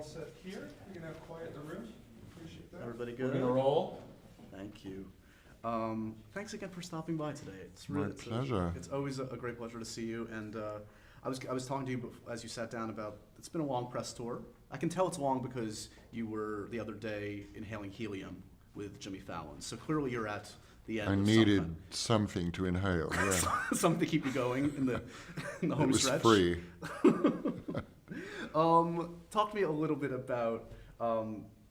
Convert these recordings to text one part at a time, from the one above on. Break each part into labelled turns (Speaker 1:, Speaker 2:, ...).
Speaker 1: set here. You can have quiet in the room. Appreciate that.
Speaker 2: Everybody
Speaker 1: We're
Speaker 2: good?
Speaker 1: gonna roll.
Speaker 2: Thank you. Thanks again for stopping by today. It's
Speaker 3: My pleasure.
Speaker 2: It's always a great pleasure to see you. And I was talking to you as you sat down about it's been a long press tour. I can tell it's long because you were the other day inhaling helium with Jimmy Fallon. So clearly you're at the end.
Speaker 3: I needed something to inhale. Yeah,
Speaker 2: something to keep you going in the home stretch.
Speaker 3: it was free.
Speaker 2: Talk to me a little bit about,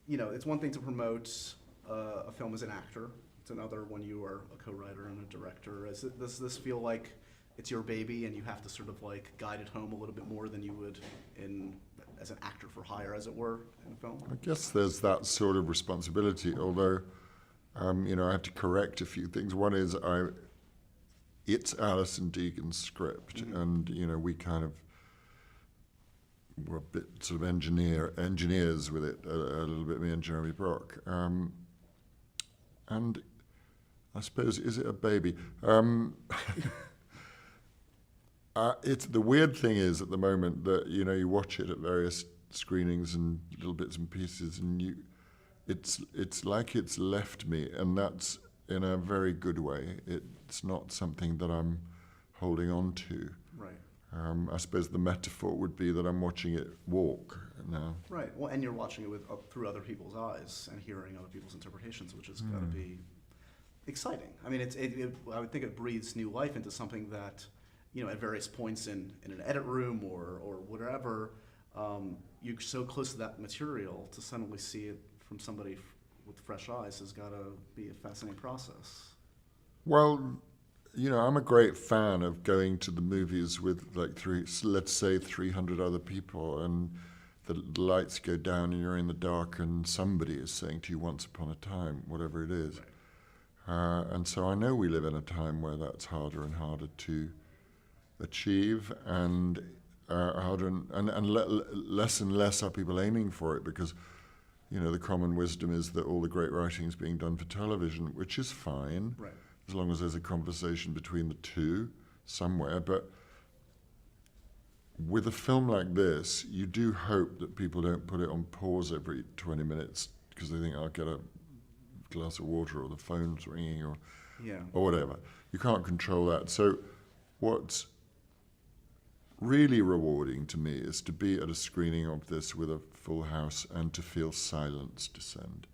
Speaker 2: it's one thing to promote a film as an actor. It's another when you are a co-writer and a director. Does this feel like it's your baby and you have to sort of like guide it home a little bit more than you would as an actor for hire, as it were, in film?
Speaker 3: I guess there's that sort of responsibility, although, I have to correct a few things. One is it's Alison Deegan's script, and, we kind of were a bit sort of engineers with it, a little bit, me and Jeremy Brock. And I suppose, is it a baby? It's the weird thing is at the moment that you watch it at various screenings and little bits and pieces, and it's like it's left me, and that's in a very good way. It's not something that I'm holding on to.
Speaker 2: Right.
Speaker 3: I suppose the metaphor would be that I'm watching it walk now.
Speaker 2: Right. Well, and you're watching it through other people's eyes and hearing other people's interpretations, which has got to be exciting. I mean, I would think it breathes new life into something that, at various points in an edit room or whatever, you're so close to that material, to suddenly see it from somebody with fresh eyes has got to be a fascinating process.
Speaker 3: Well, I'm a great fan of going to the movies with let's say 300 other people, and the lights go down and you're in the dark and somebody is saying to you once upon a time, whatever it is. Right. And so I know we live in a time where that's harder and harder to achieve, and harder and less and less are people aiming for it, because the common wisdom is that all the great writing is being done for television, which is fine,
Speaker 2: right,
Speaker 3: as long as there's a conversation between the two somewhere. But with a film like this, you do hope that people don't put it on pause every 20 minutes because they think I'll get a glass of water or the phone's ringing or whatever. You can't control that. So what's really rewarding to me is to be at a screening of this with a full house and to feel silence descend.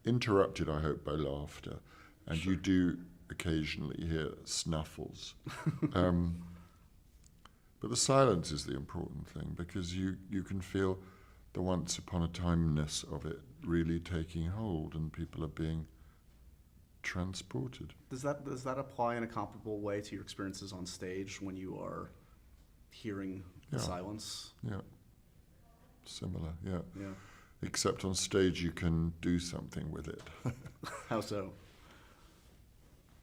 Speaker 3: Interrupted, I hope, by laughter. And
Speaker 2: sure.
Speaker 3: You do occasionally hear snuffles. But the silence is the important thing, because you can feel the once upon a time-ness of it really taking hold, and people are being transported.
Speaker 2: Does that apply in a comparable way to your experiences on stage when you are hearing the silence?
Speaker 3: Yeah. Similar, yeah.
Speaker 2: Yeah.
Speaker 3: Except on stage you can do something with it.
Speaker 2: How so?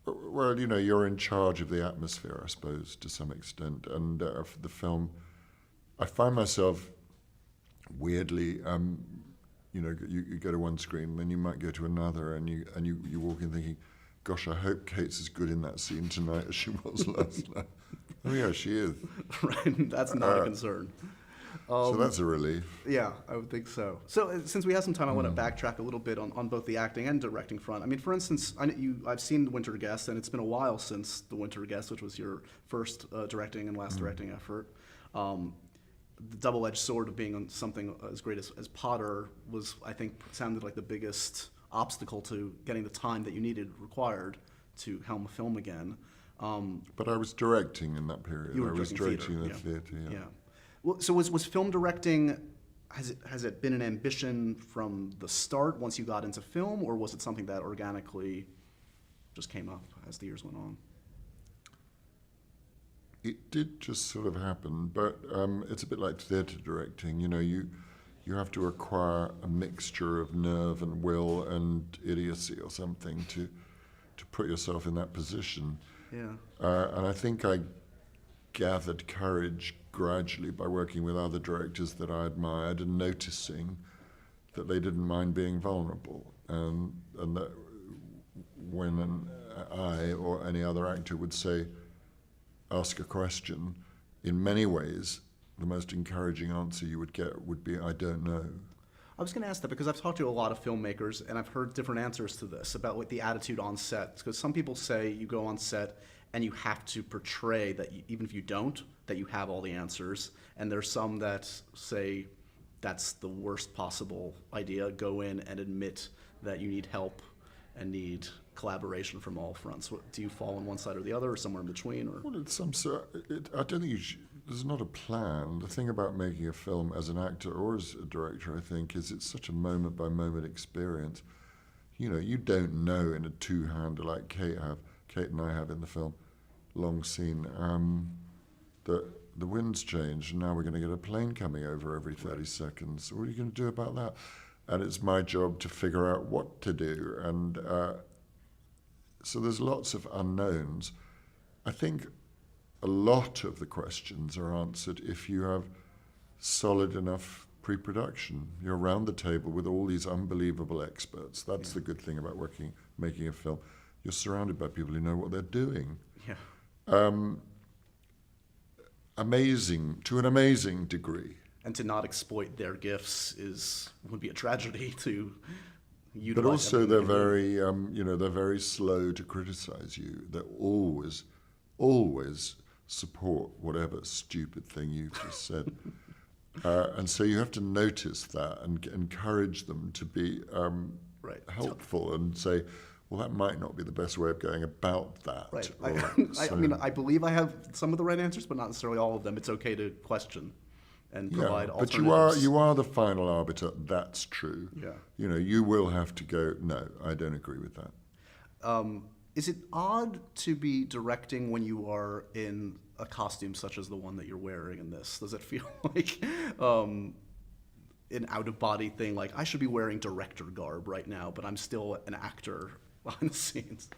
Speaker 3: Well, you're in charge of the atmosphere, I suppose, to some extent. And for the film, I find myself weirdly, you go to one screen, then you might go to another, and you walk in thinking, gosh, I hope Kate's as good in that scene tonight as she was last night. Oh yeah, she is.
Speaker 2: Right, that's not a concern.
Speaker 3: So that's a relief.
Speaker 2: Yeah, I would think so. So since we have some time, I want to backtrack a little bit on both the acting and directing front. I mean, for instance, I've seen The Winter Guest, and it's been a while since The Winter Guest, which was your first directing and last directing effort. The double-edged sword of being on something as great as Potter was, I think, sounded like the biggest obstacle to getting the time that you required to helm a film again.
Speaker 3: But I was directing in that period.
Speaker 2: You were
Speaker 3: I was directing the
Speaker 2: theater,
Speaker 3: theatre, yeah.
Speaker 2: Well, so was film directing, has it been an ambition from the start once you got into film, or was it something that organically just came up as the years went on?
Speaker 3: It did just sort of happen, but it's a bit like theatre directing. You have to acquire a mixture of nerve and will and idiocy or something to put yourself in that position.
Speaker 2: Yeah.
Speaker 3: And I think I gathered courage gradually by working with other directors that I admired and noticing that they didn't mind being vulnerable, and that when I or any other actor would say, ask a question, in many ways the most encouraging answer you would get would be, I don't know.
Speaker 2: I was going to ask that because I've talked to a lot of filmmakers and I've heard different answers to this about what the attitude on set. Because some people say you go on set and you have to portray that even if you don't, that you have all the answers. And there's some that say that's the worst possible idea. Go in and admit that you need help and need collaboration from all fronts. Do you fall on one side or the other, or somewhere in between? Or?
Speaker 3: Well, it's some sort. I don't think there's not a plan. The thing about making a film as an actor or as a director, I think, is it's such a moment by moment experience. You know, you don't know in a two-hander like Kate and I have in the film, long scene, that the wind's changed and now we're going to get a plane coming over every 30 seconds. What are you going to do about that? And it's my job to figure out what to do. And so there's lots of unknowns. I think a lot of the questions are answered if you have solid enough pre-production. You're around the table with all these unbelievable experts. That's the good thing about making a film. You're surrounded by people who know what they're doing.
Speaker 2: Yeah.
Speaker 3: Amazing, to an amazing degree.
Speaker 2: And to not exploit their gifts would be a tragedy to utilize.
Speaker 3: But also they're very, they're very slow to criticize you. They're always support whatever stupid thing you've just said. And so you have to notice that and encourage them to be helpful and say, well, that might not be the best way of going about that.
Speaker 2: Right.
Speaker 3: I
Speaker 2: mean, I believe I have some of the right answers, but not necessarily all of them. It's okay to question and provide alternatives.
Speaker 3: But you are the final arbiter. That's true.
Speaker 2: Yeah.
Speaker 3: You know, you will have to go, no, I don't agree with that.
Speaker 2: Is it odd to be directing when you are in a costume such as the one that you're wearing in this? Does it feel like an out-of-body thing? Like, I should be wearing director garb right now, but I'm still an actor behind the scenes.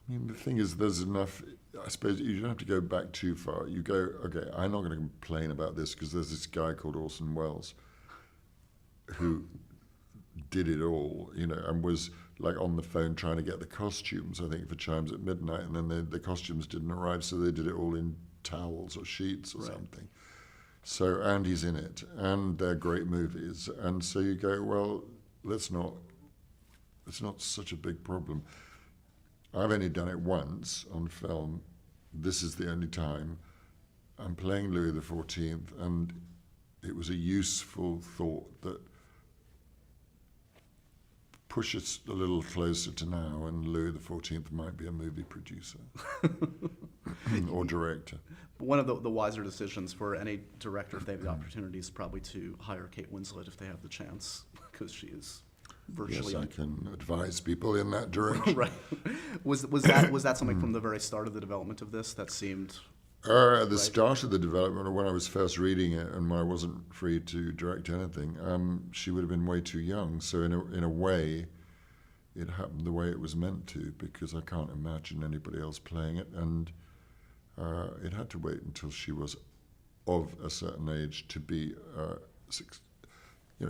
Speaker 3: I mean, the thing is, there's enough. I suppose you don't have to go back too far. You go, okay, I'm not going to complain about this because there's this guy called Orson Welles who did it all, and was like on the phone trying to get the costumes, I think, for Chimes at Midnight, and then the costumes didn't arrive, so they did it all in towels or sheets or something. So, and he's in it, and they're great movies, and so you go, well, it's not such a big problem. I've only done it once on film. This is the only time. I'm playing Louis XIV, and it was a useful thought that push us a little closer to now, and Louis XIV might be a movie producer or director.
Speaker 2: One of the wiser decisions for any director, if they have the opportunity, is probably to hire Kate Winslet if they have the chance, because she is virtually.
Speaker 3: Yes, I can advise people in that direction.
Speaker 2: Right. Was that something from the very start of the development of this that seemed?
Speaker 3: At the start of the development, or when I was first reading it, and when I wasn't free to direct anything, she would have been way too young. So in a way, it happened the way it was meant to, because I can't imagine anybody else playing it, and it had to wait until she was of a certain age to be.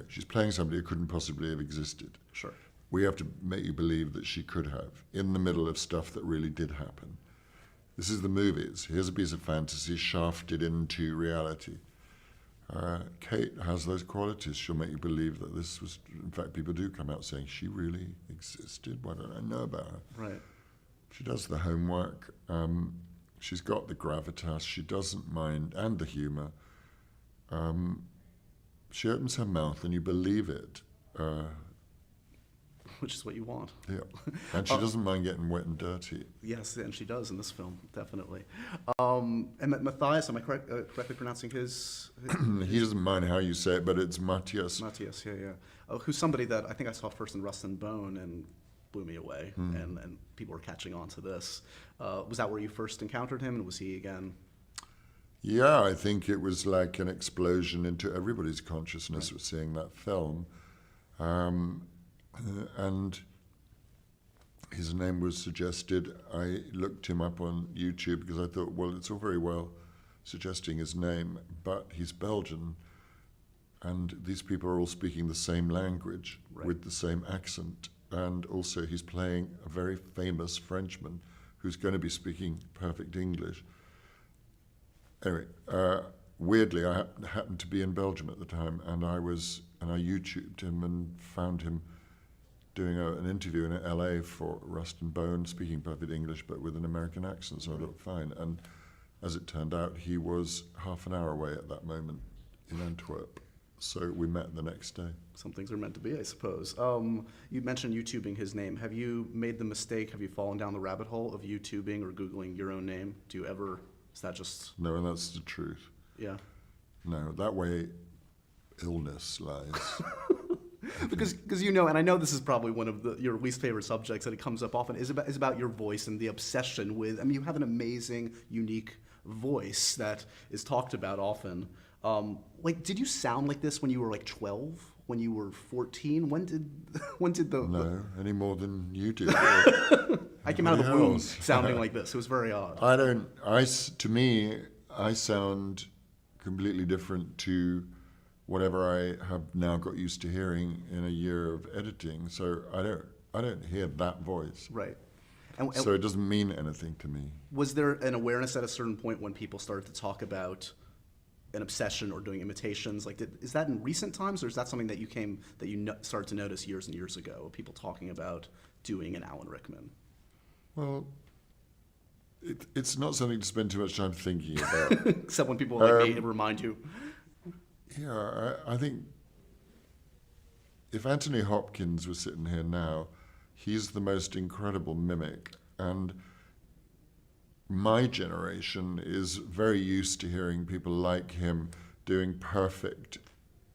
Speaker 3: She's playing somebody who couldn't possibly have existed.
Speaker 2: Sure.
Speaker 3: We have to make you believe that she could have, in the middle of stuff that really did happen. This is the movies. Here's a piece of fantasy shafted into reality. Kate has those qualities. She'll make you believe that this was, in fact, people do come out saying, she really existed? Why don't I know about her?
Speaker 2: Right.
Speaker 3: She does the homework. She's got the gravitas. She doesn't mind, and the humor. She opens her mouth and you believe it.
Speaker 2: Which is what you want.
Speaker 3: Yeah, and she doesn't mind getting wet and dirty.
Speaker 2: Yes, and she does in this film, definitely. And Matthias, am I correctly pronouncing his?
Speaker 3: He doesn't mind how you say it, but it's Matthias.
Speaker 2: Matthias, yeah. Who's somebody that I think I saw first in Rust and Bone and blew me away, and people were catching on to this. Was that where you first encountered him, and was he again?
Speaker 3: Yeah, I think it was like an explosion into everybody's consciousness with seeing that film. And his name was suggested. I looked him up on YouTube because I thought, well, it's all very well suggesting his name, but he's Belgian, and these people are all speaking the same language with the same accent, and also he's playing a very famous Frenchman who's going to be speaking perfect English. Anyway, weirdly, I happened to be in Belgium at the time, and I YouTubed him and found him doing an interview in LA for Rust and Bone, speaking perfect English but with an American accent, so I looked fine. And as it turned out, he was half an hour away at that moment in Antwerp. So we met the next day.
Speaker 2: Some things are meant to be, I suppose. You mentioned YouTubing his name. Have you made the mistake, have you fallen down the rabbit hole of YouTubing or Googling your own name? Do you ever, is that just...
Speaker 3: No, and that's the truth.
Speaker 2: Yeah.
Speaker 3: No, that way illness lies.
Speaker 2: Because you know, and I know this is probably one of your least favorite subjects that it comes up often, is about your voice and the obsession with, I mean, you have an amazing, unique voice that is talked about often. Like, did you sound like this when you were like 12? When you were 14? When did the...
Speaker 3: No, any more than you do.
Speaker 2: I came out of the womb sounding like this. It was very odd.
Speaker 3: To me, I sound completely different to whatever I have now got used to hearing in a year of editing. So I don't hear that voice.
Speaker 2: Right.
Speaker 3: So it doesn't mean anything to me.
Speaker 2: Was there an awareness at a certain point when people started to talk about an obsession or doing imitations? Like, is that in recent times, or is that something that you started to notice years and years ago? People talking about doing an Alan Rickman.
Speaker 3: Well, it's not something to spend too much time thinking about.
Speaker 2: Except when people like me remind you.
Speaker 3: Yeah, I think if Anthony Hopkins was sitting here now, he's the most incredible mimic, and my generation is very used to hearing people like him doing perfect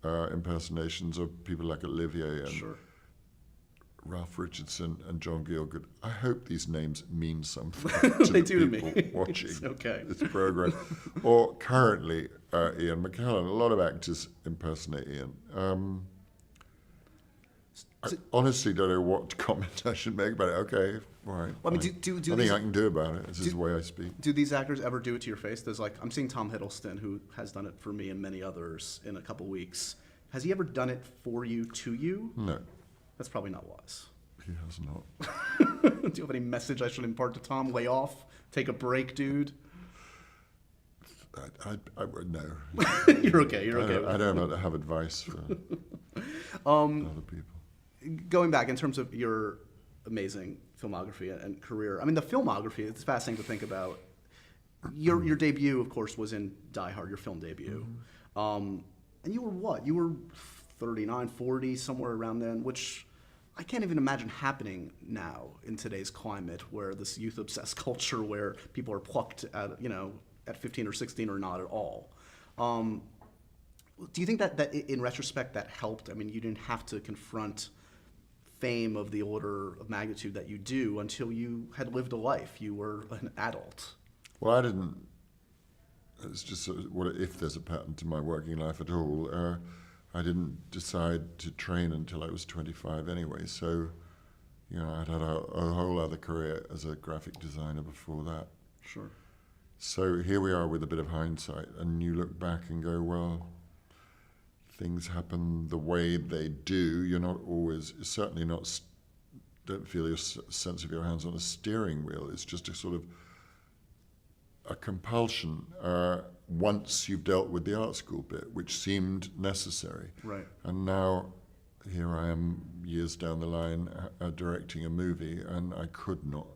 Speaker 3: impersonations of people like Olivier and
Speaker 2: Sure.
Speaker 3: Ralph Richardson and John Gielgud. I hope these names mean something to
Speaker 2: They
Speaker 3: the
Speaker 2: do to
Speaker 3: people
Speaker 2: me.
Speaker 3: watching
Speaker 2: Okay.
Speaker 3: this program. Or currently, Ian McKellen. A lot of actors impersonate Ian. I honestly don't know what comment I should make about it. Okay, fine.
Speaker 2: Well, I mean,
Speaker 3: fine.
Speaker 2: do
Speaker 3: I
Speaker 2: these,
Speaker 3: think I can do about it. This is the way I speak.
Speaker 2: do these actors ever do it to your face? There's like, I'm seeing Tom Hiddleston, who has done it for me and many others in a couple weeks. Has he ever done it for you, to you?
Speaker 3: No,
Speaker 2: That's probably not wise.
Speaker 3: he has not.
Speaker 2: Do you have any message I should impart to Tom? Lay off? Take a break, dude?
Speaker 3: I would know.
Speaker 2: You're okay. You're okay.
Speaker 3: I don't have advice for other people.
Speaker 2: Going back in terms of your amazing filmography and career, I mean, the filmography, it's fascinating to think about. Your debut, of course, was in Die Hard, your film debut. And you were what? You were 39, 40, somewhere around then, which I can't even imagine happening now in today's climate, where this youth-obsessed culture where people are plucked at 15 or 16 or not at all. Do you think that in retrospect that helped? I mean, you didn't have to confront fame of the order of magnitude that you do until you had lived a life. You were an adult.
Speaker 3: Well, I didn't. It's just sort of what if there's a pattern to my working life at all. I didn't decide to train until I was 25 anyway. So, I'd had a whole other career as a graphic designer before that.
Speaker 2: Sure.
Speaker 3: So here we are with a bit of hindsight, and you look back and go, well, things happen the way they do. You're not always, certainly not, don't feel your sense of your hands on a steering wheel. It's just a sort of a compulsion once you've dealt with the art school bit, which seemed necessary.
Speaker 2: Right.
Speaker 3: And now here I am years down the line directing a movie, and I could not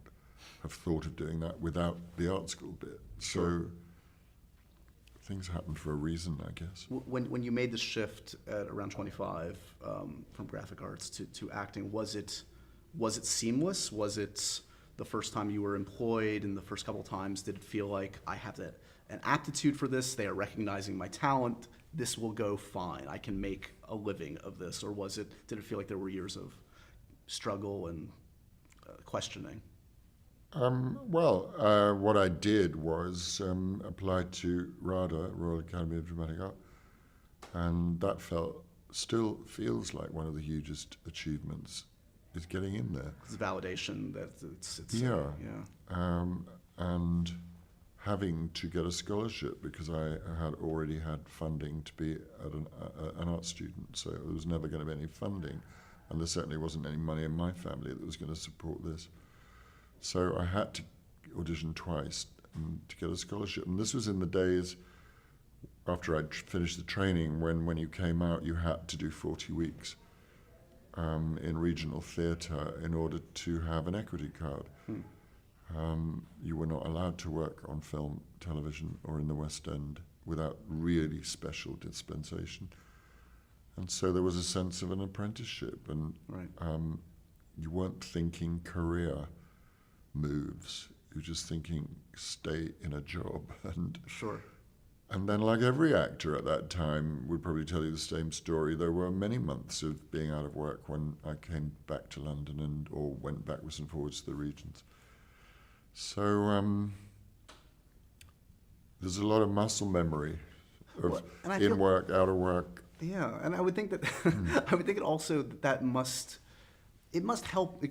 Speaker 3: have thought of doing that without the art school bit.
Speaker 2: Sure.
Speaker 3: So things happen for a reason, I guess.
Speaker 2: When you made the shift at around 25 from graphic arts to acting, was it seamless? Was it the first time you were employed, and the first couple times did it feel like I have an aptitude for this? They are recognizing my talent. This will go fine. I can make a living of this. Or did it feel like there were years of struggle and questioning?
Speaker 3: What I did was apply to RADA, Royal Academy of Dramatic Art, and that still feels like one of the hugest achievements, is getting in there.
Speaker 2: It's validation that it's
Speaker 3: yeah.
Speaker 2: Yeah.
Speaker 3: And having to get a scholarship because I had already had funding to be an art student, so there was never going to be any funding, and there certainly wasn't any money in my family that was going to support this. So I had to audition twice to get a scholarship. And this was in the days after I'd finished the training, when you came out, you had to do 40 weeks in regional theatre in order to have an equity card. You were not allowed to work on film, television, or in the West End without really special dispensation. And so there was a sense of an apprenticeship, and you weren't thinking career moves. You were just thinking stay in a job. And then, like every actor at that time would probably tell you the same story, there were many months of being out of work when I came back to London or went backwards and forwards to the regions. So there's a lot of muscle memory of work, out of work.
Speaker 2: Yeah, and I would think that I would think it also that must help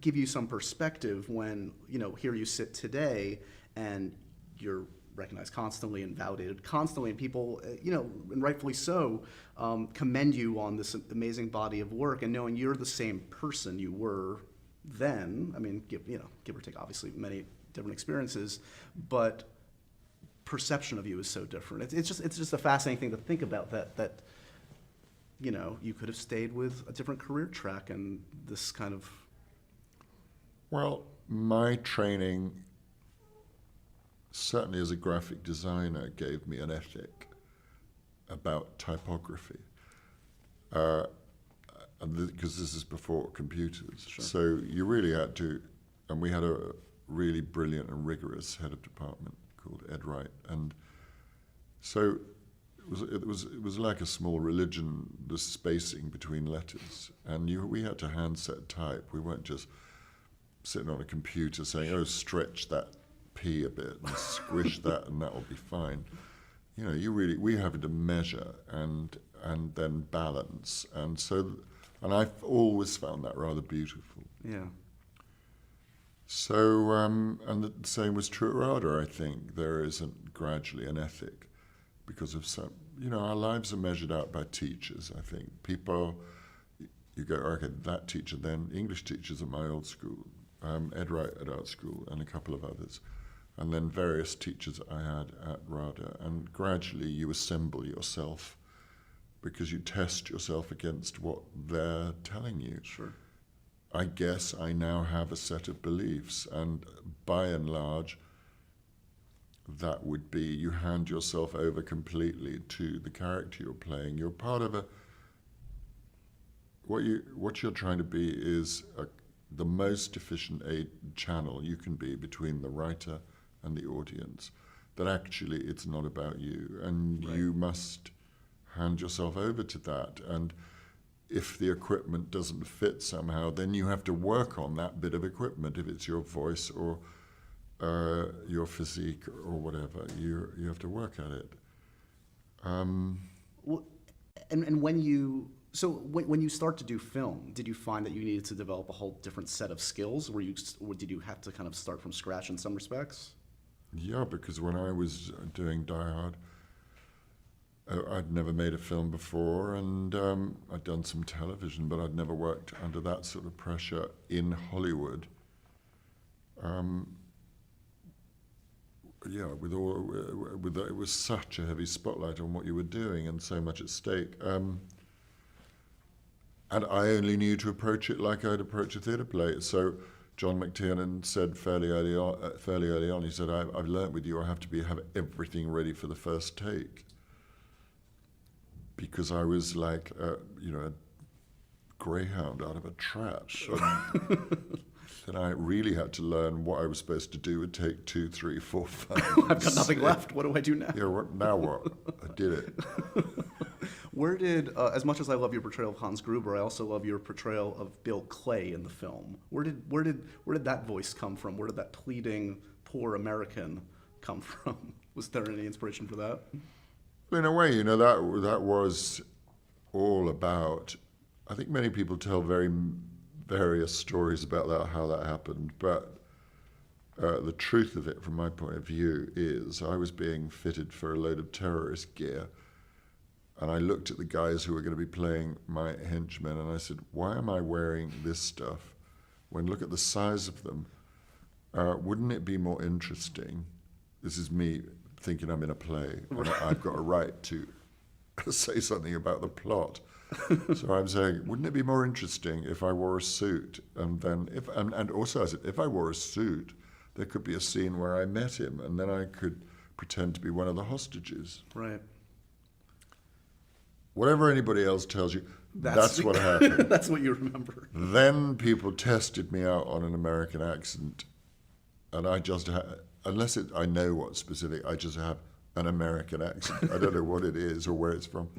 Speaker 2: give you some perspective when, you know, here you sit today and you're recognized constantly and validated constantly, and people, you know, and rightfully so, commend you on this amazing body of work, and knowing you're the same person you were then. I mean, give or take, obviously many different experiences, but perception of you is so different. It's just a fascinating thing to think about, that you know, you could have stayed with a different career track and this kind of.
Speaker 3: Well, my training, certainly as a graphic designer, gave me an ethic about typography. Because this is before computers. Sure. So you really had to, and we had a really brilliant and rigorous head of department called Ed Wright, and so it was like a small religion, the spacing between letters, and we had to handset type. We weren't just sitting on a computer saying, "Oh, stretch that P a bit and squish that, and that will be fine." You know, we have to measure and then balance, and I've always found that rather beautiful.
Speaker 2: Yeah.
Speaker 3: So, and the same was true at RADA, I think. There is gradually an ethic because of some, you know, our lives are measured out by teachers, I think. People, you go, okay, that teacher, then English teachers at my old school, Ed Wright at art school, and a couple of others, and then various teachers I had at RADA, and gradually you assemble yourself because you test yourself against what they're telling you.
Speaker 2: Sure.
Speaker 3: I guess I now have a set of beliefs, and by and large, that would be you hand yourself over completely to the character you're playing. You're part of what you're trying to be is the most efficient channel you can be between the writer and the audience. That actually it's not about you, and you must hand yourself over to that. And if the equipment doesn't fit somehow, then you have to work on that bit of equipment. If it's your voice or your physique or whatever, you have to work at it.
Speaker 2: Well, and when you start to do film, did you find that you needed to develop a whole different set of skills? Or did you have to kind of start from scratch in some respects?
Speaker 3: Yeah, because when I was doing Die Hard, I'd never made a film before, and I'd done some television, but I'd never worked under that sort of pressure in Hollywood. It was such a heavy spotlight on what you were doing and so much at stake. And I only knew to approach it like I'd approach a theatre play. So John McTiernan said fairly early on, he said, I've learnt with you I have to have everything ready for the first take. Because I was like, a greyhound out of a trap. And I really had to learn what I was supposed to do at take 2, 3, 4, 5.
Speaker 2: I've got nothing left. What do I do now?
Speaker 3: Yeah, now what? I did it.
Speaker 2: Where did, as much as I love your portrayal of Hans Gruber, I also love your portrayal of Bill Clay in the film. Where did that voice come from? Where did that pleading, poor American come from? Was there any inspiration for that?
Speaker 3: In a way, that was all about. I think many people tell various stories about that, how that happened, but the truth of it, from my point of view, is I was being fitted for a load of terrorist gear, and I looked at the guys who were going to be playing my henchmen, and I said, "Why am I wearing this stuff? When look at the size of them, wouldn't it be more interesting?" This is me thinking I'm in a play, and I've got a right to say something about the plot. So I'm saying, wouldn't it be more interesting if I wore a suit? And then, and also I said, if I wore a suit, there could be a scene where I met him, and then I could pretend to be one of the hostages.
Speaker 2: Right.
Speaker 3: Whatever anybody else tells you, that's what happened.
Speaker 2: That's what you remember.
Speaker 3: Then people tested me out on an American accent, and I just unless I know what's specific, I just have an American accent. I don't know what it is or where it's from.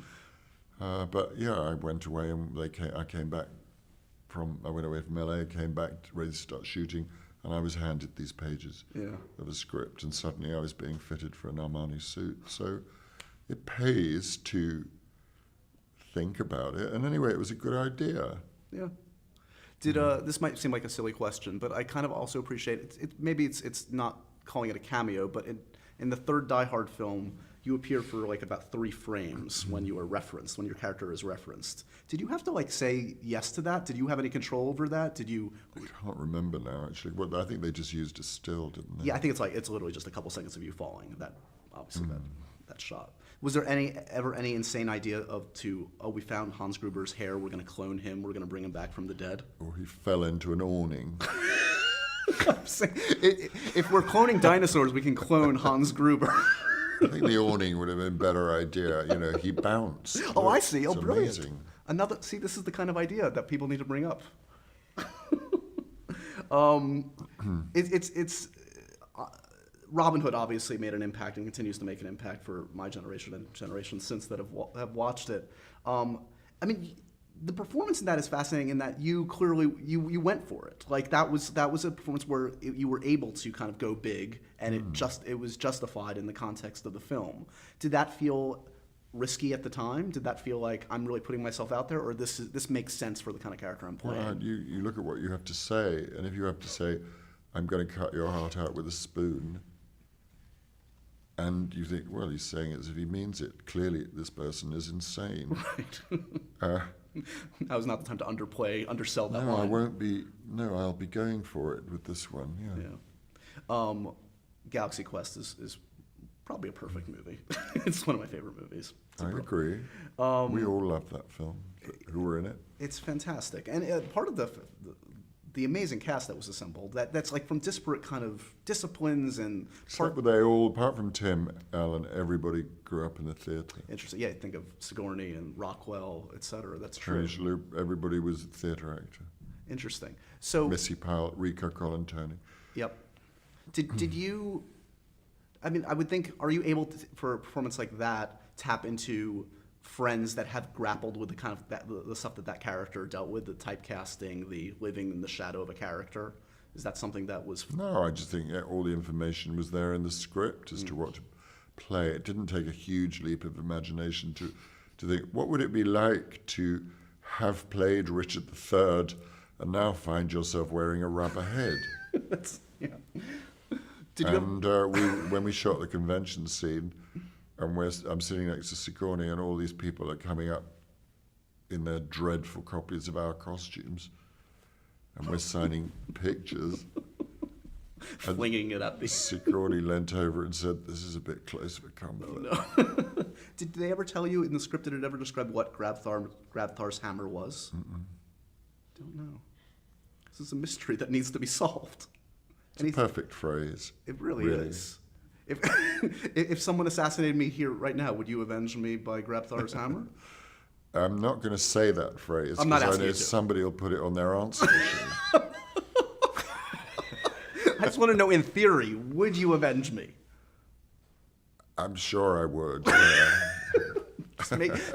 Speaker 3: But yeah, I went away, and I came back I went away from LA, came back ready to start shooting, and I was handed these pages of a script, and suddenly I was being fitted for an Armani suit. So it pays to think about it, and anyway, it was a good idea.
Speaker 2: Yeah. Did this might seem like a silly question, but I kind of also appreciate it. Maybe it's not calling it a cameo, but in the third Die Hard film, you appear for like about 3 frames when you are referenced, when your character is referenced. Did you have to like say yes to that? Did you have any control over that? Did you?
Speaker 3: I can't remember now actually. Well, I think they just used a still, didn't they?
Speaker 2: Yeah, I think it's literally just a couple seconds of you falling. That obviously that shot. Was there ever any insane idea we found Hans Gruber's hair, we're going to clone him, we're going to bring him back from the dead?
Speaker 3: Or he fell into an awning.
Speaker 2: I'm saying, if we're cloning dinosaurs, we can clone Hans Gruber.
Speaker 3: I think the awning would have been a better idea. You know, he bounced.
Speaker 2: Oh, I see. Oh,
Speaker 3: it's
Speaker 2: brilliant.
Speaker 3: Amazing.
Speaker 2: This is the kind of idea that people need to bring up. It's Robin Hood obviously made an impact and continues to make an impact for my generation and generations since that have watched it. I mean, the performance in that is fascinating in that you clearly you went for it. Like that was a performance where you were able to kind of go big, and it was justified in the context of the film. Did that feel risky at the time? Did that feel like I'm really putting myself out there, or this makes sense for the kind of character I'm playing?
Speaker 3: Well, you look at what you have to say, and if you have to say, "I'm going to cut your heart out with a spoon," and you think, well, he's saying it as if he means it. Clearly, this person is insane.
Speaker 2: Right. Now is not the time to undersell that
Speaker 3: No,
Speaker 2: line.
Speaker 3: I won't be. No, I'll be going for it with this one. Yeah.
Speaker 2: Galaxy Quest is probably a perfect movie. It's one of my favorite movies.
Speaker 3: I agree. We all love that film. Who were in it?
Speaker 2: It's fantastic, and part of the amazing cast that was assembled. That's like from disparate kind of disciplines and.
Speaker 3: But they all, apart from Tim Allen, everybody grew up in the theatre.
Speaker 2: Interesting. Yeah, think of Sigourney and Rockwell, etc. That's true.
Speaker 3: Everybody was a theatre actor.
Speaker 2: Interesting. So.
Speaker 3: Missy Powell, Rico Colantoni.
Speaker 2: Yep. Did you? I mean, I would think. Are you able to, for a performance like that, tap into friends that have grappled with the kind of the stuff that character dealt with, the typecasting, the living in the shadow of a character? Is that something that was?
Speaker 3: No, I just think all the information was there in the script as to what to play. It didn't take a huge leap of imagination to think, what would it be like to have played Richard III and now find yourself wearing a rubber head?
Speaker 2: That's, yeah.
Speaker 3: When we shot the convention scene, and I'm sitting next to Sigourney, and all these people are coming up in their dreadful copies of our costumes, and we're signing pictures.
Speaker 2: Flinging it at me.
Speaker 3: Sigourney leant over and said, "This is a bit close for comfort."
Speaker 2: Oh, no. Did they ever tell you in the script, did it ever describe what Grabthar's hammer was? Don't know. This is a mystery that needs to be solved.
Speaker 3: It's a perfect phrase.
Speaker 2: It really is. If someone assassinated me here right now, would you avenge me by Grabthar's hammer?
Speaker 3: I'm not going to say that phrase
Speaker 2: I'm not
Speaker 3: because I
Speaker 2: asking
Speaker 3: know
Speaker 2: you to.
Speaker 3: somebody will put it on their answer machine.
Speaker 2: I just want to know, in theory, would you avenge me?
Speaker 3: I'm sure I would.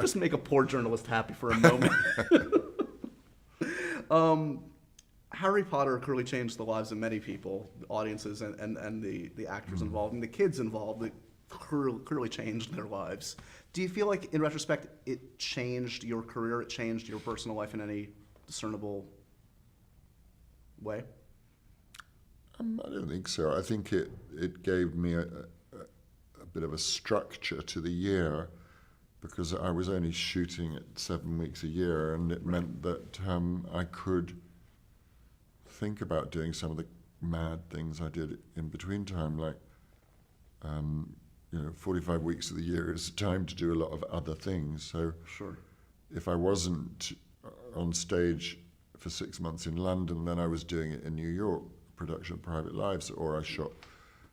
Speaker 2: Just make a poor journalist happy for a moment. Harry Potter clearly changed the lives of many people, the audiences and the actors involved, and the kids involved. It clearly changed their lives. Do you feel like, in retrospect, it changed your career, it changed your personal life in any discernible way?
Speaker 3: I don't think so. I think it gave me a bit of a structure to the year, because I was only shooting it 7 weeks a year, and it meant that I could think about doing some of the mad things I did in between time, like 45 weeks of the year is time to do a lot of other things. So
Speaker 2: Sure.
Speaker 3: if I wasn't on stage for 6 months in London, then I was doing it in New York, production of Private Lives, or I shot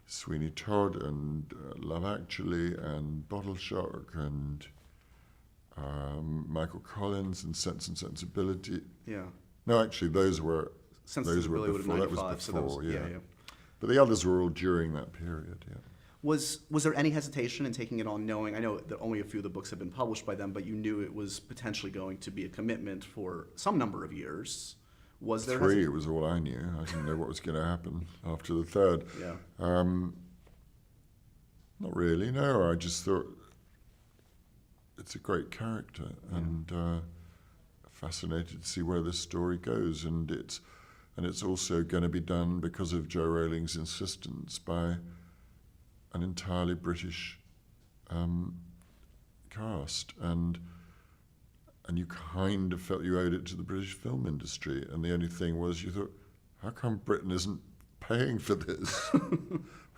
Speaker 3: Sweeney Todd and Love Actually and Bottle Shock and Michael Collins and Sense and Sensibility.
Speaker 2: Yeah.
Speaker 3: No, actually, those were
Speaker 2: Sensibility would have
Speaker 3: before. That was
Speaker 2: 95,
Speaker 3: before,
Speaker 2: so that was,
Speaker 3: yeah. But the others were all during that period, yeah.
Speaker 2: Was there any hesitation in taking it on, knowing, I know that only a few of the books have been published by them, but you knew it was potentially going to be a commitment for some number of years? Was there
Speaker 3: 3 was all I knew. I didn't know what was going to happen after the 3rd.
Speaker 2: Yeah.
Speaker 3: Not really, no. I just thought it's a great character, and fascinated to see where this story goes. And it's also going to be done, because of Joe Rolling's insistence, by an entirely British cast, and you kind of felt you owed it to the British film industry. And the only thing was, you thought, how come Britain isn't paying for this?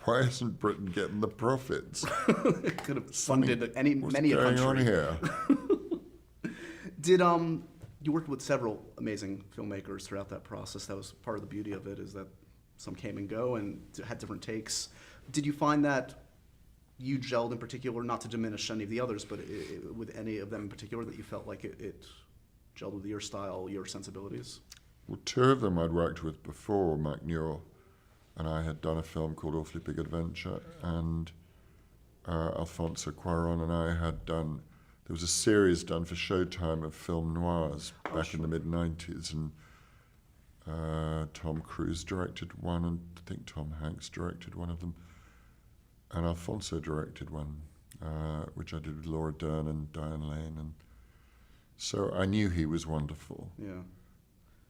Speaker 3: Why isn't Britain getting the profits?
Speaker 2: It could have funded many a
Speaker 3: What's
Speaker 2: country.
Speaker 3: going on here?
Speaker 2: Did you worked with several amazing filmmakers throughout that process? That was part of the beauty of it, is that some came and go and had different takes. Did you find that you gelled in particular, not to diminish any of the others, but with any of them in particular, that you felt like it gelled with your style, your sensibilities?
Speaker 3: Well, 2 of them I'd worked with before. Mike Newell and I had done a film called Awfully Big Adventure, and Alfonso Cuarón and I had done, there was a series done for Showtime of film noirs back in the mid-90s, and Tom Cruise directed one, and I think Tom Hanks directed one of them, and Alfonso directed one, which I did with Laura Dern and Diane Lane, and so I knew he was wonderful.
Speaker 2: Yeah.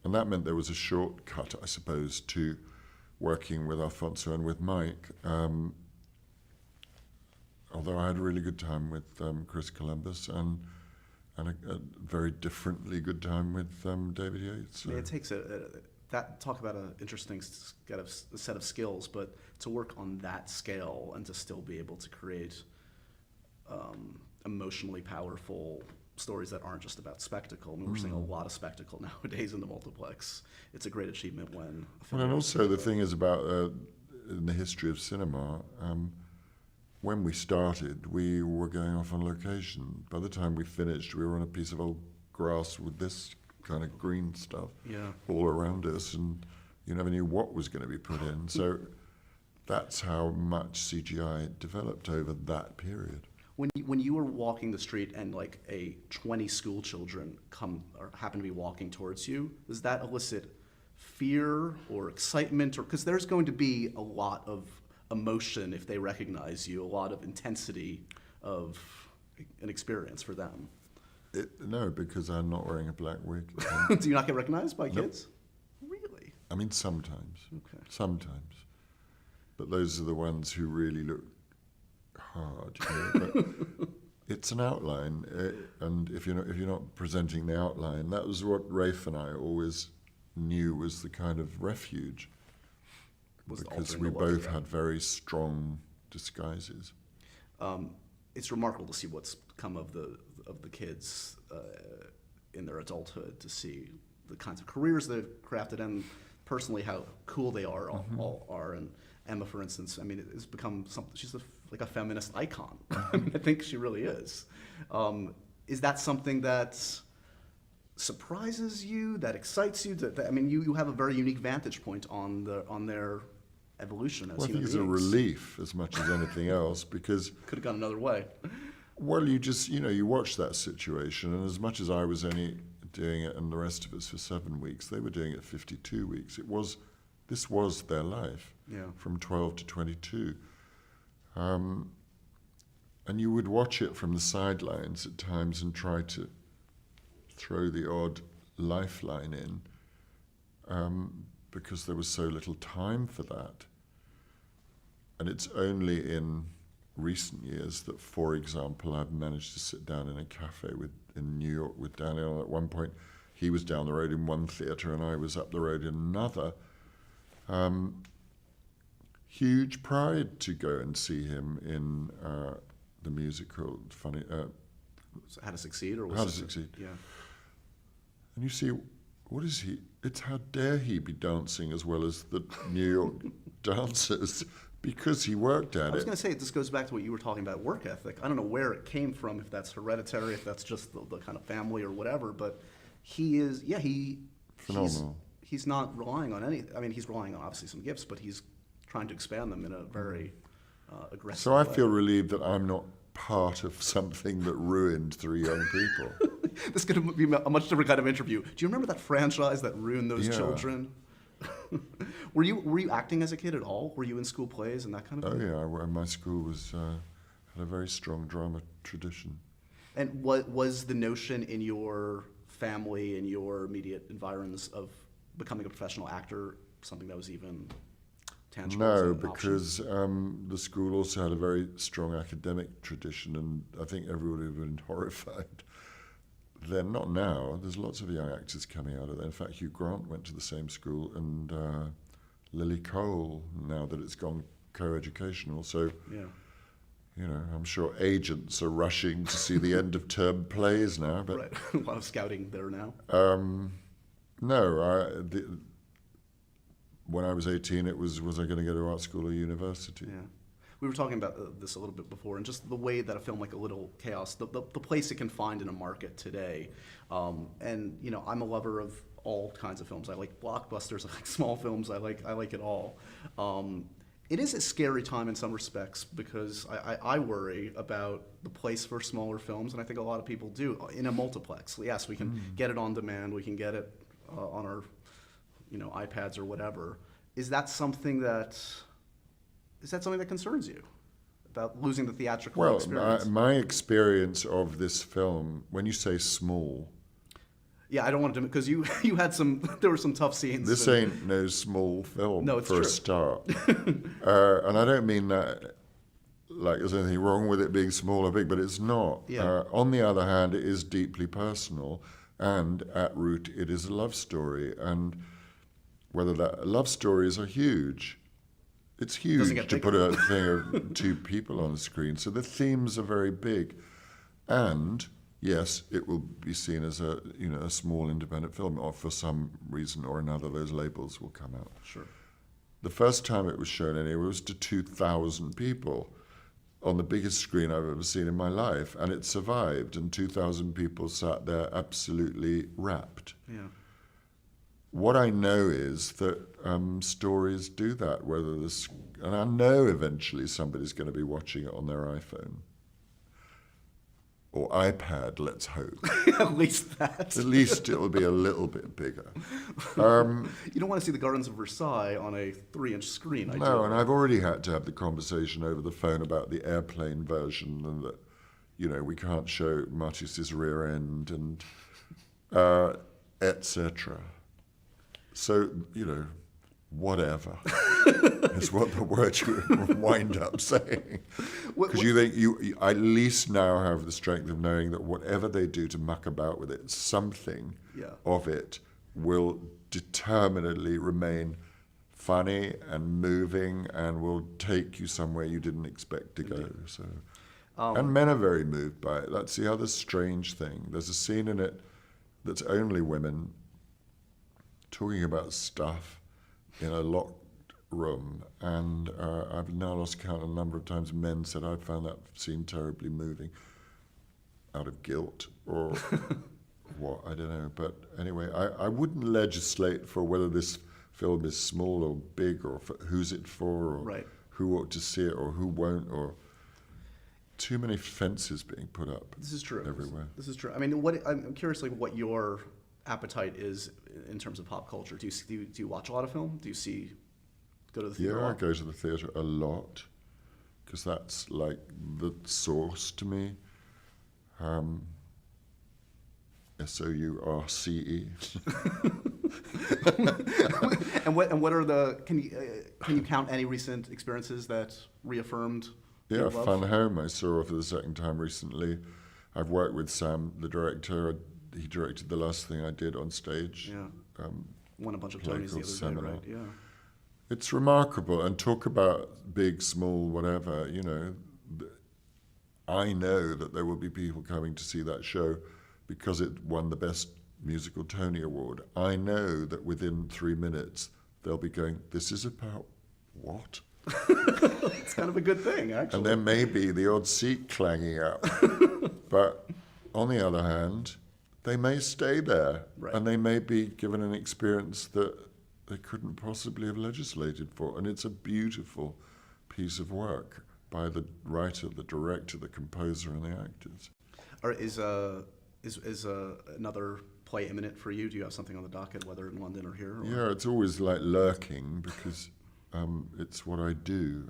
Speaker 3: And that meant there was a shortcut, I suppose, to working with Alfonso and with Mike. Although I had a really good time with Chris Columbus, and a very differently good time with David Yates. So.
Speaker 2: I mean, it takes talk about an interesting set of skills, but to work on that scale and to still be able to create emotionally powerful stories that aren't just about spectacle. I mean, we're seeing a lot of spectacle nowadays in the multiplex. It's a great achievement when...
Speaker 3: Well, and also the thing is about, in the history of cinema, when we started, we were going off on location. By the time we finished, we were on a piece of old grass with this kind of green stuff all around us, and you never knew what was going to be put in. So that's how much CGI developed over that period.
Speaker 2: When you were walking the street and like 20 school children come or happen to be walking towards you, does that elicit fear or excitement? Or because there's going to be a lot of emotion if they recognize you, a lot of intensity of an experience for them.
Speaker 3: No, because I'm not wearing a black wig.
Speaker 2: Do you not get recognized by kids? Really?
Speaker 3: I mean, sometimes.
Speaker 2: Okay.
Speaker 3: Sometimes. But those are the ones who really look hard. But it's an outline, and if you're not presenting the outline, that was what Rafe and I always knew was the kind of refuge, because we both had very strong disguises.
Speaker 2: It's remarkable to see what's come of the kids in their adulthood, to see the kinds of careers they've crafted, and personally how cool they are all are. And Emma, for instance, I mean, it's become something. She's like a feminist icon. I mean, I think she really is. Is that something that surprises you, that excites you? I mean, you have a very unique vantage point on their evolution as
Speaker 3: Well, I think
Speaker 2: human
Speaker 3: it's a
Speaker 2: beings.
Speaker 3: relief as much as anything else, because
Speaker 2: Could have gone another way.
Speaker 3: well, you just you watch that situation, and as much as I was only doing it and the rest of us for 7 weeks, they were doing it 52 weeks. This was their life, from 12 to 22. And you would watch it from the sidelines at times and try to throw the odd lifeline in, because there was so little time for that. And it's only in recent years that, for example, I've managed to sit down in a cafe in New York with Daniel. At one point, he was down the road in one theatre and I was up the road in another. huge pride to go and see him in the musical
Speaker 2: So How to Succeed, or was
Speaker 3: How to
Speaker 2: it-
Speaker 3: Succeed.
Speaker 2: Yeah.
Speaker 3: And you see, what is he? It's how dare he be dancing as well as the New York dancers, because he worked at
Speaker 2: I was
Speaker 3: it.
Speaker 2: going to say, this goes back to what you were talking about, work ethic. I don't know where it came from, if that's hereditary, if that's just the kind of family or whatever, but he is, yeah,
Speaker 3: Phenomenal.
Speaker 2: He's not relying on any, I mean, he's relying on obviously some gifts, but he's trying to expand them in a very aggressive
Speaker 3: So I
Speaker 2: way.
Speaker 3: feel relieved that I'm not part of something that ruined 3 young people.
Speaker 2: This could be a much different kind of interview. Do you remember that franchise that ruined those
Speaker 3: Yeah.
Speaker 2: children? Were you acting as a kid at all? Were you in school plays and that kind of
Speaker 3: Oh
Speaker 2: thing?
Speaker 3: yeah, my school was had a very strong drama tradition.
Speaker 2: And what was the notion in your family and your immediate environs of becoming a professional actor something that was even tangible? as
Speaker 3: No,
Speaker 2: an option?
Speaker 3: because the school also had a very strong academic tradition, and I think everybody would have been horrified. Then, not now. There's lots of young actors coming out of there. In fact, Hugh Grant went to the same school, and Lily Cole, now that it's gone co-educational. So,
Speaker 2: Yeah.
Speaker 3: you know, I'm sure agents are rushing to see the end-of-term plays now. But
Speaker 2: Right. A lot of scouting there now.
Speaker 3: no, when I was 18, it was I going to go to art school or university?
Speaker 2: Yeah. We were talking about this a little bit before, and just the way that a film like A Little Chaos, the place it can find in a market today. And, you know, I'm a lover of all kinds of films. I like blockbusters, I like small films, I like it all. It is a scary time in some respects because I worry about the place for smaller films, and I think a lot of people do, in a multiplex. Yes, we can get it on demand, we can get it on our, you know, iPads or whatever. Is that something that concerns you, about losing the theatrical
Speaker 3: Well,
Speaker 2: experience?
Speaker 3: my experience of this film, when you say small,
Speaker 2: Yeah, I don't want to, because you had there were some tough scenes.
Speaker 3: this
Speaker 2: and-
Speaker 3: ain't no small film
Speaker 2: No, it's
Speaker 3: for a
Speaker 2: true.
Speaker 3: start. And I don't mean that like there's anything wrong with it being small or big, but it's not.
Speaker 2: Yeah.
Speaker 3: On the other hand, it is deeply personal, and at root, it is a love story. And whether that love stories are huge. It's
Speaker 2: Doesn't
Speaker 3: huge
Speaker 2: get
Speaker 3: to
Speaker 2: bigger.
Speaker 3: put a thing of 2 people on the screen. So the themes are very big. And yes, it will be seen as a small independent film, or for some reason or another, those labels will come out.
Speaker 2: Sure.
Speaker 3: The first time it was shown anyway was to 2,000 people on the biggest screen I've ever seen in my life, and it survived, and 2,000 people sat there absolutely rapt.
Speaker 2: Yeah.
Speaker 3: What I know is that stories do that, and I know eventually somebody's going to be watching it on their iPhone. Or iPad, let's hope.
Speaker 2: At least that.
Speaker 3: At least it'll be a little bit bigger.
Speaker 2: You don't want to see the Gardens of Versailles on a 3-inch screen.
Speaker 3: No, and I've already had to have the conversation over the phone about the airplane version, and that, you know, we can't show Matiss's rear end, and etc. So, you know, whatever is what the word you wind up saying. Because you think you at least now have the strength of knowing that whatever they do to muck about with it, something of it will determinedly remain funny and moving and will take you somewhere you didn't expect to go. So, and men are very moved by it. That's the other strange thing. There's a scene in it that's only women talking about stuff in a locked room, and I've now lost count a number of times men said, I found that scene terribly moving, out of guilt or what, I don't know. But anyway, I wouldn't legislate for whether this film is small or big, or for who's it for, or who ought to see it or who won't, or too many fences being put up.
Speaker 2: This is true.
Speaker 3: Everywhere.
Speaker 2: This is true. I mean, I'm curious, like, what your appetite is in terms of pop culture. Do you watch a lot of film? Do you go to the theater?
Speaker 3: Yeah, I go to the theatre a lot because that's like the source to me. SOURCE.
Speaker 2: And what are the? Can you count any recent experiences that reaffirmed?
Speaker 3: Yeah,
Speaker 2: your love?
Speaker 3: Fun Home I saw for the second time recently. I've worked with Sam, the director. He directed the last thing I did on stage.
Speaker 2: Yeah. Won a bunch of
Speaker 3: play
Speaker 2: Tonys the
Speaker 3: called
Speaker 2: other day,
Speaker 3: Seminar.
Speaker 2: right? Yeah.
Speaker 3: It's remarkable. And talk about big, small, whatever, I know that there will be people coming to see that show because it won the Best Musical Tony Award. I know that within 3 minutes they'll be going, this is about what?
Speaker 2: It's kind of a good thing, actually.
Speaker 3: And there may be the odd seat clanging up. But on the other hand, they may stay there,
Speaker 2: right.
Speaker 3: and they may be given an experience that they couldn't possibly have legislated for. And it's a beautiful piece of work by the writer, the director, the composer, and the actors.
Speaker 2: Or is another play imminent for you? Do you have something on the docket, whether in London or here? Or?
Speaker 3: Yeah, it's always like lurking because it's what I do.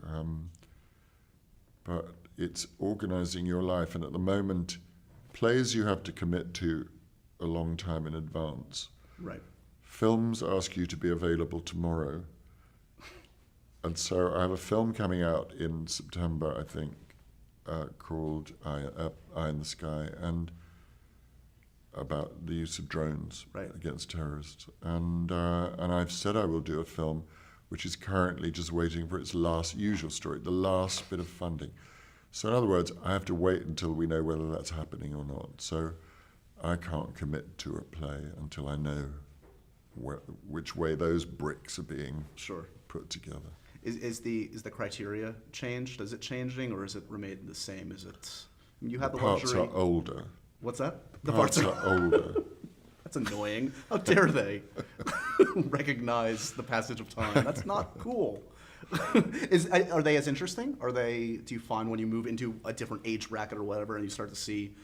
Speaker 3: But it's organizing your life. And at the moment, plays you have to commit to a long time in advance.
Speaker 2: Right.
Speaker 3: Films ask you to be available tomorrow. And so I have a film coming out in September, I think, called Eye in the Sky, and about the use of drones
Speaker 2: right.
Speaker 3: against terrorists. And I've said I will do a film which is currently just waiting for its usual story, the last bit of funding. So in other words, I have to wait until we know whether that's happening or not. So I can't commit to a play until I know which way those bricks are being
Speaker 2: sure.
Speaker 3: put together.
Speaker 2: Is the criteria changed? Is it changing, or is it remained the same? Is it? You have the
Speaker 3: parts
Speaker 2: luxury.
Speaker 3: are older.
Speaker 2: What's that?
Speaker 3: The parts are older.
Speaker 2: That's annoying. How dare they recognize the passage of time? That's not cool. Are they as interesting? Do you find when you move into a different age bracket or whatever, and you start to see,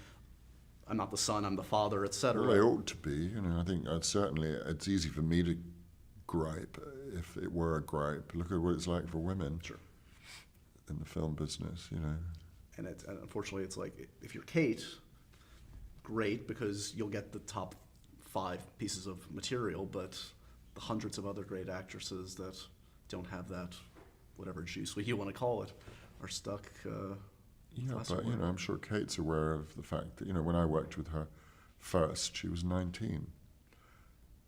Speaker 2: I'm not the son, I'm the father, etc.
Speaker 3: Well, they ought to be. I think certainly it's easy for me to gripe if it were a gripe. Look at what it's like for women.
Speaker 2: Sure.
Speaker 3: In the film business,
Speaker 2: And unfortunately, it's like if you're Kate, great, because you'll get the top 5 pieces of material, but the hundreds of other great actresses that don't have that, whatever juice you want to call it, are stuck.
Speaker 3: Yeah, but I'm sure Kate's aware of the fact that when I worked with her first, she was 19.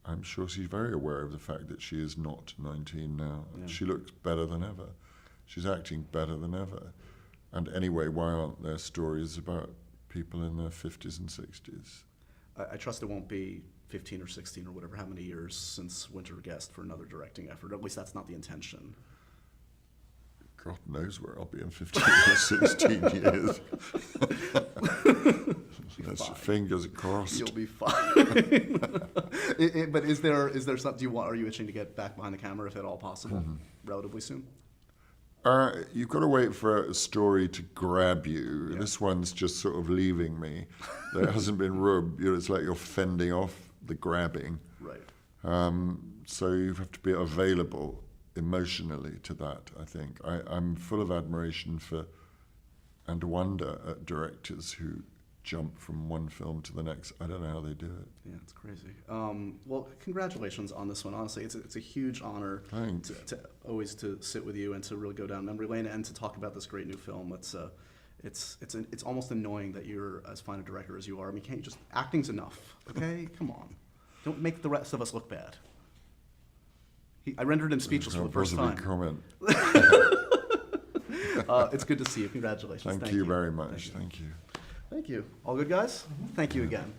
Speaker 3: I'm sure she's very aware of the fact that she is not 19 now.
Speaker 2: Yeah.
Speaker 3: She looks better than ever. She's acting better than ever. And anyway, why aren't there stories about people in their 50s and 60s?
Speaker 2: I trust it won't be 15 or 16 or whatever, how many years since Winter Guest for another directing effort. At least that's not the intention.
Speaker 3: God knows where I'll be in 15 or 16 years. That's fingers crossed.
Speaker 2: You'll be fine. But is there something are you itching to get back behind the camera, if at all possible, relatively soon?
Speaker 3: You've got to wait for a story to grab you.
Speaker 2: Yeah.
Speaker 3: This one's just sort of leaving me. There hasn't been room. It's like you're fending off the grabbing.
Speaker 2: Right.
Speaker 3: So you have to be available emotionally to that, I think. I'm full of admiration for and wonder at directors who jump from one film to the next. I don't know how they do it.
Speaker 2: Yeah, it's crazy. Well, congratulations on this one. Honestly, it's a huge honor to always to sit with you and to really go down memory lane and to talk about this great new film. It's almost annoying that you're as fine a director as you are. I mean, can't you just acting's enough? Okay, come on, don't make the rest of us look bad. I rendered him speechless for the first time.
Speaker 3: Comment.
Speaker 2: It's good to see you. Congratulations.
Speaker 3: Thank you very much. Thank you.
Speaker 2: Thank you. All good, guys? Thank you again.